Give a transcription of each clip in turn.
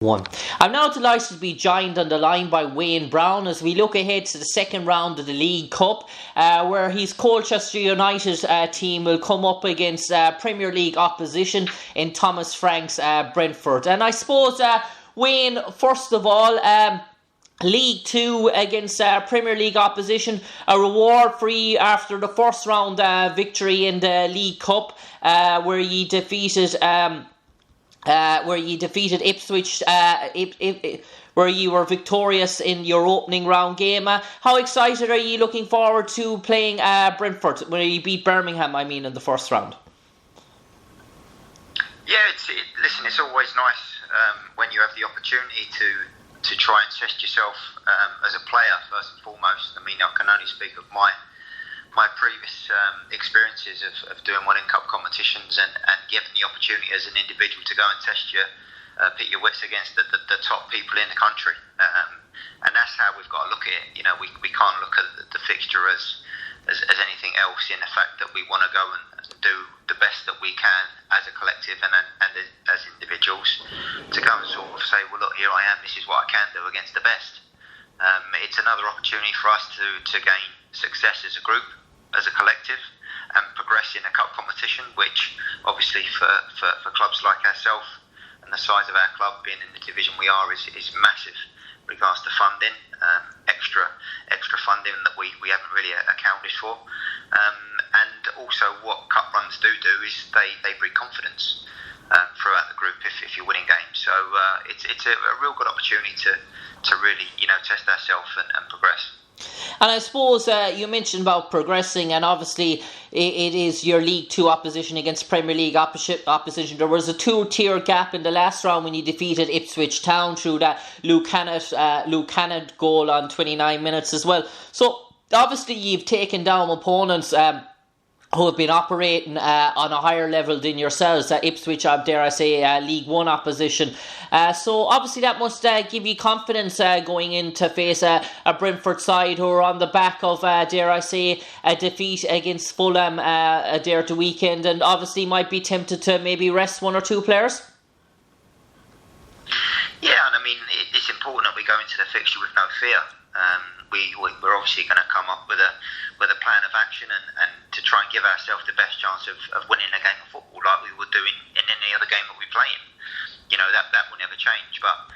One. I'm now delighted to be joined on the line by Wayne Brown as we look ahead to the second round of the League Cup, where his Colchester United team will come up against Premier League opposition in Thomas Frank's Brentford. And I suppose, Wayne, first of all, League 2 against Premier League opposition, a reward for you after the first round victory in the League Cup, where you defeated Ipswich, where you were victorious in your opening round game. How excited are you looking forward to playing Brentford, where you beat Birmingham, in the first round? Yeah, listen, it's always nice when you have the opportunity to try and test yourself as a player, first and foremost. I can only speak of my previous experiences of doing one in cup competitions and given the opportunity as an individual to go and test pit your wits against the top people in the country, and that's how we've got to look at it. We can't look at the fixture as anything else, in the fact that we want to go and do the best that we can as a collective and as individuals, to go and sort of say, well, look, here I am, this is what I can do against the best. It's another opportunity for us to gain success as a group, as a collective, and progress in a cup competition, which obviously for clubs like ourselves and the size of our club, being in the division we are, is massive with regards to funding, extra funding that we haven't really accounted for, and also what cup runs do is they breed confidence throughout the group if you're winning games. So it's a real good opportunity to really test ourselves and progress. And I suppose you mentioned about progressing, and obviously it is your League 2 opposition against Premier League opposition. There was a 2-tier gap in the last round when you defeated Ipswich Town through that Luke Hannett goal on 29 minutes as well. So obviously you've taken down opponents who have been operating on a higher level than yourselves. Ipswich, dare I say, League 1 opposition. So obviously that must give you confidence going in to face a Brentford side who are on the back of, dare I say, a defeat against Fulham there at the weekend, and obviously might be tempted to maybe rest one or two players. Yeah, and it's important that we go into the fixture with no fear. We're obviously going to come up with a plan of action and to try and give ourselves the best chance of winning a game of football like we would do in any other game that we play in. That will never change. But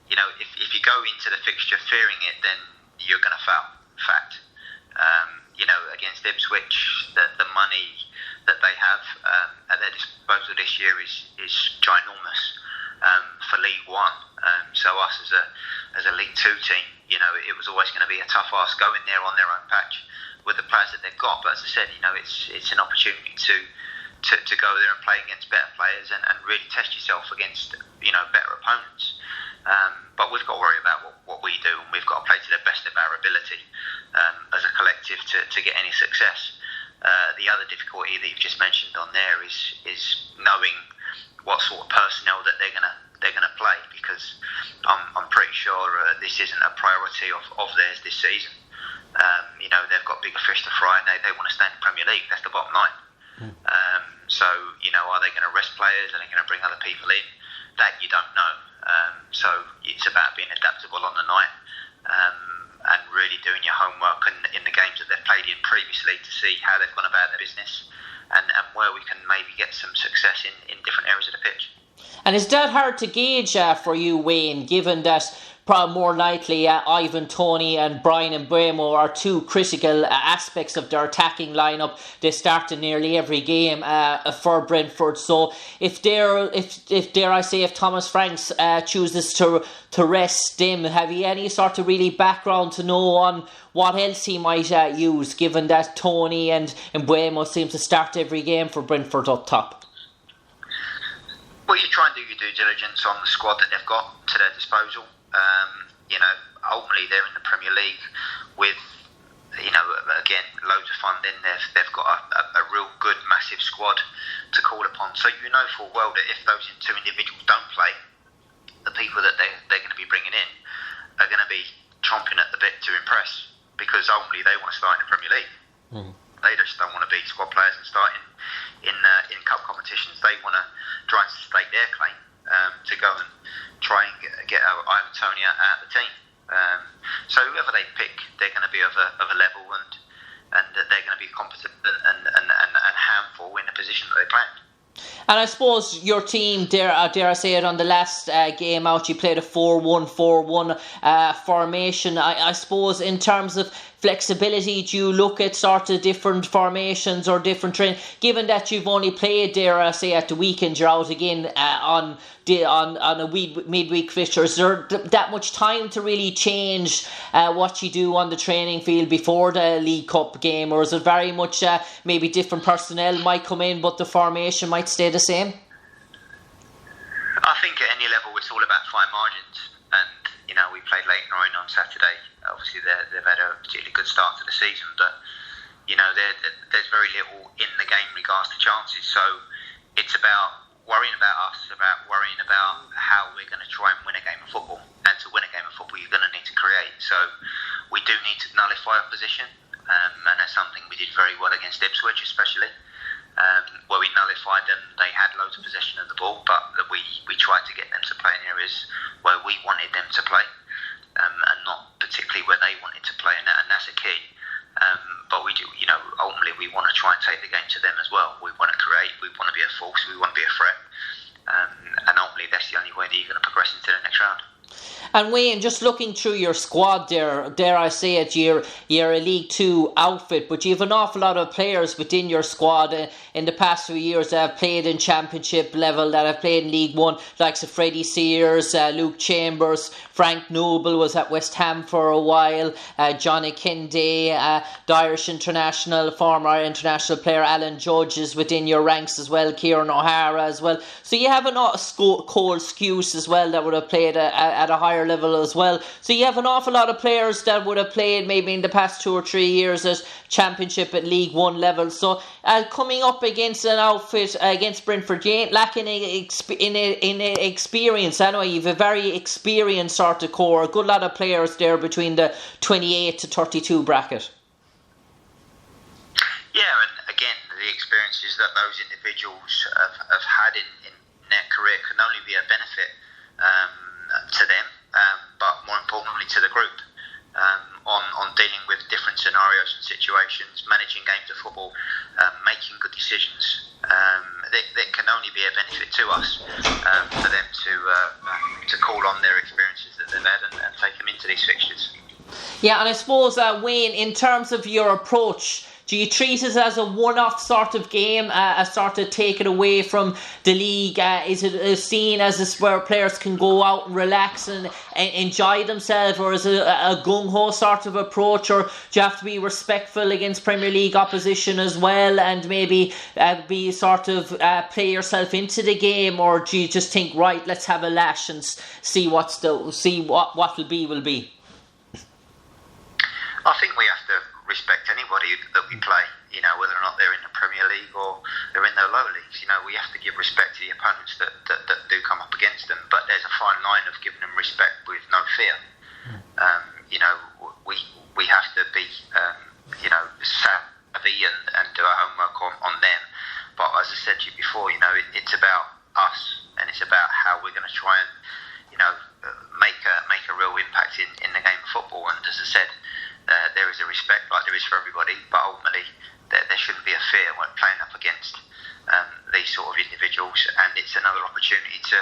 if you go into the fixture fearing it, then you're going to fail. Fact. Against Ipswich, the money that they have at their disposal this year is ginormous for League 1. So us as a League 2 team, it was always going to be a tough ask going there on their own patch with the players that they've got. But as I said, it's an opportunity to go there and play against better players and really test yourself against better opponents. But we've got to worry about what we do, and we've got to play to the best of our ability as a collective to get any success. The other difficulty that you've just mentioned on there is knowing what sort of personnel that they're gonna play, because I'm pretty sure this isn't a priority of theirs this season. They've got bigger fish to fry, and they want to stay in the Premier League. That's the bottom line. So are they going to rest players? Are they going to bring other people in? That you don't know. So it's about being adaptable on the night and really doing your homework in the games that they've played in previously to see how they've gone about their business and where we can maybe get some success in different areas of the pitch. And is that hard to gauge for you, Wayne, given that probably more likely Ivan Toney and Brian Mbeumo are two critical aspects of their attacking lineup? They start in nearly every game for Brentford. So if Thomas Franks chooses to rest them, have you any sort of really background to know on what else he might use, given that Toney and Mbeumo seem to start every game for Brentford up top? Well, you try and do your due diligence on the squad that they've got to their disposal. Ultimately they're in the Premier League with, again, loads of funding. They've got a real good, massive squad to call upon. So full well that if those two individuals don't play, the people that they're going to be bringing in are going to be chomping at the bit to impress, because ultimately they want to start in the Premier League. They just don't want to be squad players and start in cup competitions. They want to try and stake their claim to go and try and get Ivan Toney out of the team. So whoever they pick, they're going to be of a level, and they're going to be competent and handful in the position that they play. And I suppose your team, dare I say it, on the last game out, you played a 4-1-4-1 formation. I suppose in terms of flexibility, do you look at sort of different formations or different training? Given that you've only played, dare I say, at the weekend, you're out again on a midweek fixture. Is there that much time to really change what you do on the training field before the League Cup game, or is it very much maybe different personnel might come in but the formation might stay the same? I think at any level it's all about fine margins, and we played Leyton Orient on Saturday. Obviously they've had a particularly good start to the season, but there's very little in the game in regards to chances, so it's about worrying about us, about worrying about how we're going to try and win a game of football. And to win a game of football, you're going to need to create. So we do need to nullify opposition, and that's something we did very well against Ipswich, especially, where we nullified them. They had loads of possession of the ball, but we tried to get them to play in areas where we wanted them to play, and not particularly where they wanted to play, and that's a key. But we do, ultimately we want to try and take the game to them as well. We want to create, we want to be a force, we want to be a threat, and ultimately that's the only way that you're going to progress into the next round. And Wayne, just looking through your squad there, dare I say it, you're a League 2 outfit, but you have an awful lot of players within your squad in the past few years that have played in Championship level, that have played in League 1, like Freddie Sears, Luke Chambers, Frank Noble was at West Ham for a while, Johnny Kinde, the Irish international, former international player Alan Judge is within your ranks as well, Kieran O'Hara as well. So you have Cole Skuse as well that would have played at a higher level as well. So you have an awful lot of players that would have played maybe in the past 2 or 3 years at Championship at League 1 level. So coming up against an outfit against Brentford, you ain't lacking in experience. I know you've a very experienced sort of core, a good lot of players there between the 28 to 32 bracket. Yeah, and again, the experiences that those individuals have had in their career can only be a benefit to them, but more importantly to the group, on dealing with different scenarios and situations, managing games of football, making good decisions. That can only be a benefit to us, for them to call on their experiences that they've had and take them into these fixtures. Yeah, and I suppose, Wayne, in terms of your approach, do you treat it as a one-off sort of game, a sort of take it away from the league? Is it seen as where players can go out and relax and enjoy themselves, or is it a gung-ho sort of approach, or do you have to be respectful against Premier League opposition as well and maybe be sort of play yourself into the game, or do you just think, right, let's have a lash and see what will be? I think we have to respect anybody that we play, whether or not they're in the Premier League or they're in the lower leagues. We have to give respect to the opponents that do come up against them, but there's a fine line of giving them respect with no fear. We have to be savvy and do our homework on them, but as I said to you before, it's about us, and it's about how we're going to try and make a real impact in the game of football. And as I said, there is a respect like there is for everybody, but ultimately there shouldn't be a fear when playing up against these sort of individuals, and it's another opportunity to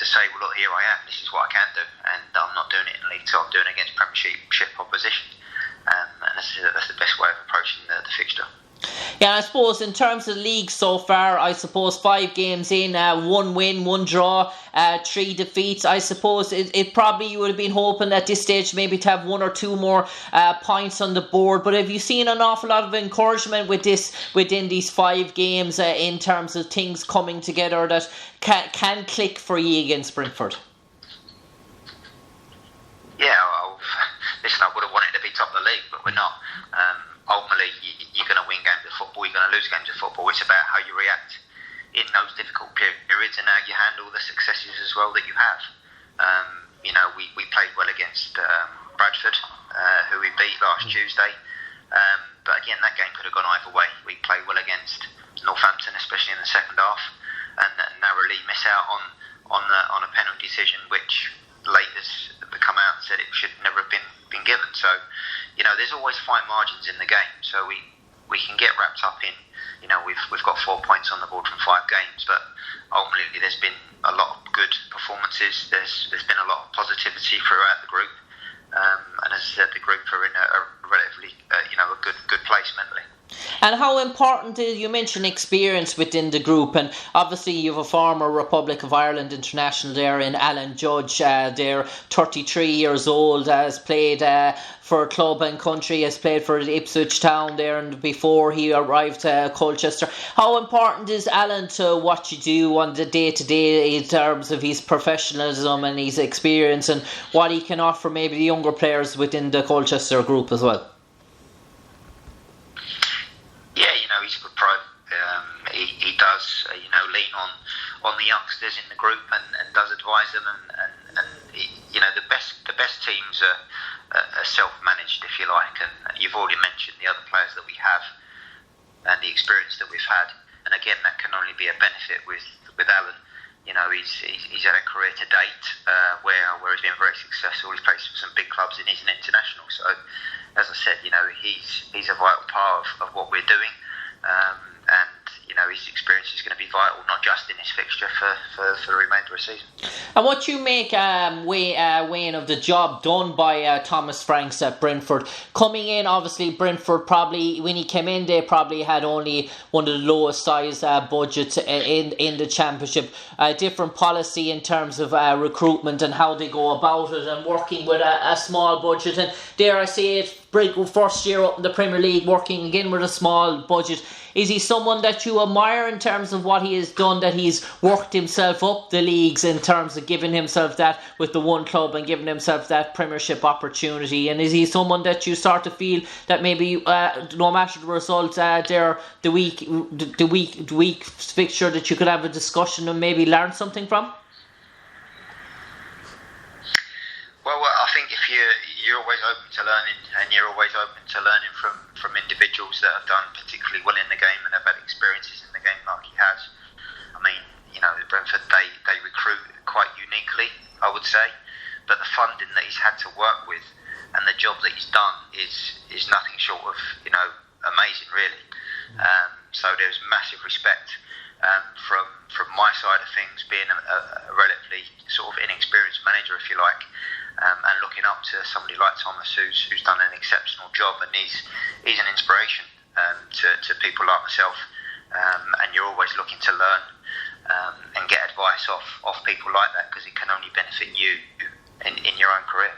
say, well, look, here I am, this is what I can do, and I'm not doing it in League 2, I'm doing it against Premiership opposition, and that's the best way of approaching the fixture. Yeah, I suppose in terms of league so far, 5 games in, 1 win, 1 draw, 3 defeats. I suppose it probably you would have been hoping at this stage maybe to have 1 or 2 more points on the board. But have you seen an awful lot of encouragement within these 5 games in terms of things coming together that can click for you against Brentford? Yeah, listen, I would have wanted to be top of the league, but we're not. Ultimately, you're going to win games of football, you're going to lose games of football. It's about how you react in those difficult periods and how you handle the successes as well that you have. We played well against Bradford, who we beat last Tuesday. But again, that game could have gone either way. We played well against Northampton, especially in the second half, and narrowly miss out on a penalty decision, which margins in the game. So we can get wrapped up in, we've got 4 points on the board from 5 games, but ultimately there's been a lot of good performances. There's been a lot of positivity throughout the group, and as I said, the group are in a relatively a good place mentally. And how important is, you mentioned experience within the group, and obviously you have a former Republic of Ireland international there in Alan Judge. They're 33 years old, has played for club and country, has played for Ipswich Town there, and before he arrived to Colchester. How important is Alan to what you do on the day-to-day in terms of his professionalism and his experience, and what he can offer maybe the younger players within the Colchester group as well? Yeah, he's a good pro. He does, lean on the youngsters in the group and does advise them. And the best teams are self-managed, if you like. And you've already mentioned the other players that we have and the experience that we've had. And again, that can only be a benefit with Alan. He's had a career to date where he's been very successful. He's played for some big clubs and he's an international. So, as I said, he's a vital part of what we're doing, and his experience is going to be vital, not just in his fixture for the remainder of the season. And what you make, Wayne, of the job done by Thomas Franks at Brentford, coming in, obviously Brentford probably, when he came in, they probably had only one of the lowest size budgets in the Championship. A different policy in terms of recruitment and how they go about it, and working with a small budget, and dare I say it, first year up in the Premier League, working again with a small budget. Is he someone that you admire in terms of what he has done, that he's worked himself up the leagues in terms of giving himself that with the one club and giving himself that Premiership opportunity? And is he someone that you start to feel that maybe no matter the result there, the week fixture, that you could have a discussion and maybe learn something from? Well, I think if you're always open to learning, and you're always open to learning from individuals that have done particularly well in the game and have had experiences in the game like he has. I mean, Brentford, they recruit quite uniquely, I would say, but the funding that he's had to work with and the job that he's done is nothing short of amazing, really. So there's massive respect from my side of things, being a relatively sort of inexperienced manager, if you like. And looking up to somebody like Thomas, who's done an exceptional job, and he's an inspiration to people like myself. And you're always looking to learn and get advice off people like that, because it can only benefit you in your own career.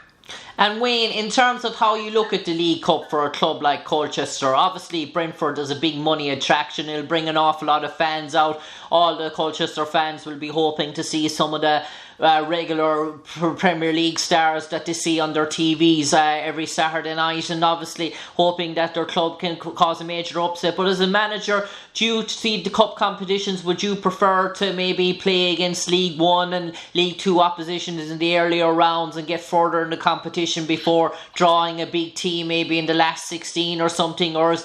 And Wayne, in terms of how you look at the League Cup for a club like Colchester, obviously Brentford is a big money attraction. It'll bring an awful lot of fans out. All the Colchester fans will be hoping to see some of the regular Premier League stars that they see on their TVs every Saturday night, and obviously hoping that their club can cause a major upset. But as a manager, do you see the cup competitions, would you prefer to maybe play against League 1 and League 2 oppositions in the earlier rounds and get further in the competition before drawing a big team maybe in the last 16 or something, or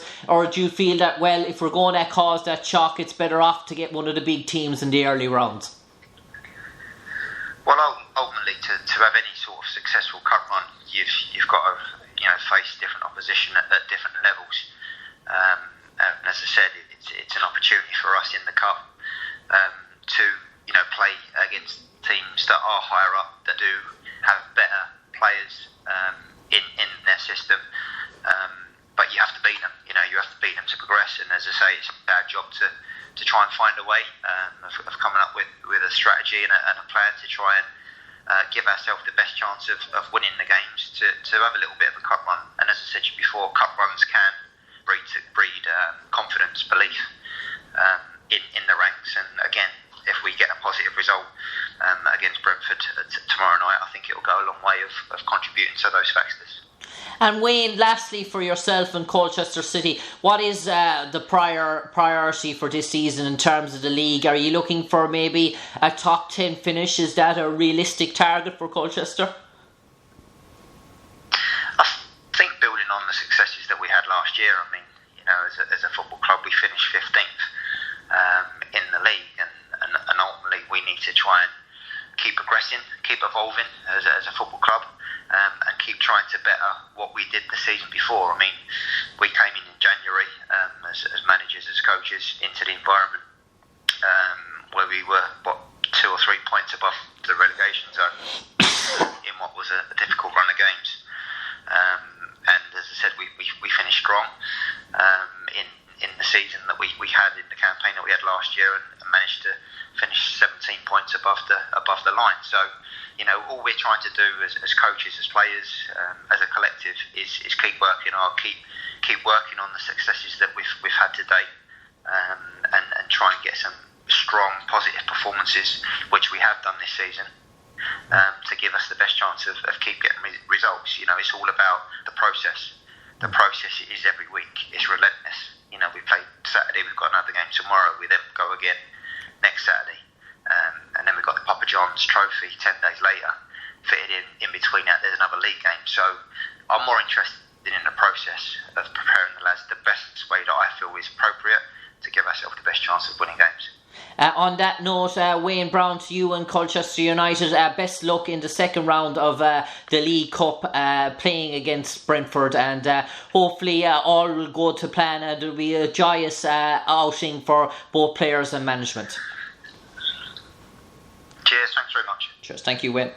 do you feel that, well, if we're going to cause that shock, it's better off to get one of the big teams in the early rounds? Well, ultimately, to have any sort of successful cup run, you've got to face different opposition at different levels. And as I said, it's an opportunity for us in the cup to play against teams that are higher up, that do have better players in their system. But you have to beat them. You have to beat them to progress. And as I say, it's our job to try and find a way of coming up with a strategy and a plan to try and give ourselves the best chance of winning the games, to have a little bit of a cup run. And as I said to you before, cup runs can breed confidence, belief in the ranks. And again, if we get a positive result against Brentford tomorrow night, I think it will go a long way of contributing to those factors. And Wayne, lastly, for yourself and Colchester City, what is the priority for this season in terms of the league? Are you looking for maybe a top 10 finish? Is that a realistic target for Colchester? I think building on the successes that we had last year, I mean, as a football club, we finished 15th in the league, and ultimately we need to try and keep progressing, keep evolving as a football club, and keep trying to better what we did the season before. I mean, we came in January as managers, as coaches, into the environment where we were 2 or 3 points above the relegation zone in what was a difficult run of games. And as I said, we finished strong in the season that we had, in the campaign that we had last year, and managed to finish 17 points above the line. So, all we're trying to do as coaches, as players, as a collective, is keep working on the successes that we've had to date, and try and get some strong, positive performances, which we have done this season, to give us the best chance of keep getting results. It's all about the process. The process is every week. It's relentless. We played Saturday, we've got another game tomorrow, we then go again next Saturday, and then we've got the Papa John's Trophy 10 days later. Fitted in between that, there's another league game. So I'm more interested in the process of preparing the lads the best way that I feel is appropriate to give ourselves the best chance of winning games. On that note, Wayne Brown, to you and Colchester United, best luck in the second round of the League Cup, playing against Brentford, and hopefully all will go to plan, and it'll be a joyous outing for both players and management. Cheers, thanks very much. Cheers, thank you, Wayne.